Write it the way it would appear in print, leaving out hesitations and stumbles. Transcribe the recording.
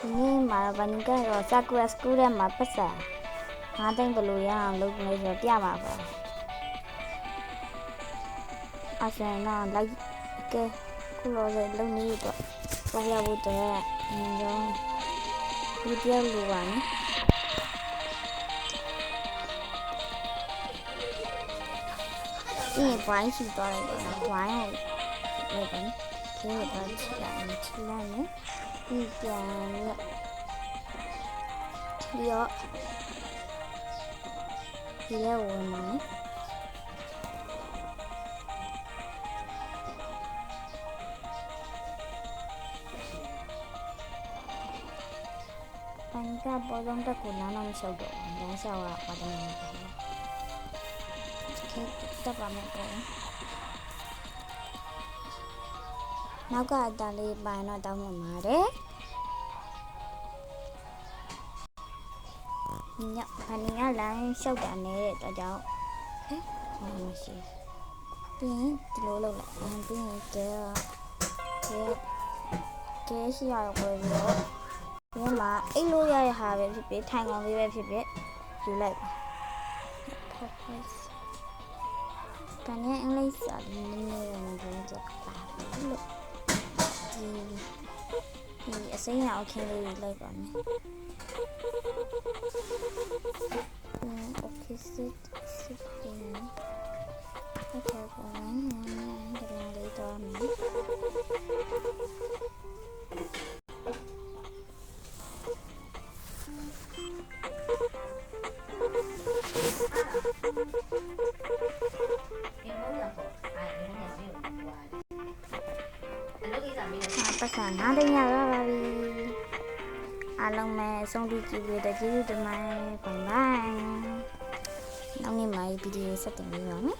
นี่มาบันก็รอสักวันสกูเรมาปัสสาหาแต่งบลูยางลูกเลยจะเตี้ยมาป่ะอาศัยน่ะไล่แกกูรอเลยลูกนี้ตัวไปยาวตัวย้อนวิทยาลูกอ่ะนี่ไว้สิตัวอะไรกันไว้อะไรกันเกี่ยวกับชิลล์เนี่ยนี่แกเนี่ยเยอะเยอะวันนี้ปันก็พอต้องตะกุนน้ำมันชอบดอกยังชอบอ่ะพอต้องมีแค่ตะปาไม่พอနောက်ကတန်လေးပိုင်းတော့တောင်းနေပါတယ်ညဖန်နီကလမ်းလျှောက်တာနေတဲ့တော့ကြောင့်မရှိပြီးရင်ဒီလိုလုပ်လိုက်ပြီးရင်ကဲရှိရတော့ကိုပြီးတော့ဒီမှာအိတ်လို့ရတဲ့ဟာပဲဖြစ်ဖြစ်ထိုင်ကောင်လေးပဲဖြစ်ဖြစ်ယူလိုက်ပါတန်ရဲ့အင်္ဂလိပ်စာနည်းနည်းနဲ့ပြောကြပါလို့ဒီအစိမ်းရောင်အခင်းလေးလိုက်ပါမယ်โอเคစစ်တင်ဟုတ်ကဲ့ပါဒီလိုလေးတော့မယ်ပတ်စံနားတင်ရပါပြီအားလုံးပဲအဆုံးထိကြည့်ပြီးတဲ့ကျေးဇူးတင်ပါတယ်ဘိုင်ဘိုင်နောက်နေ့မှဗီဒီယိုဆက်တင်ပေးပါမယ်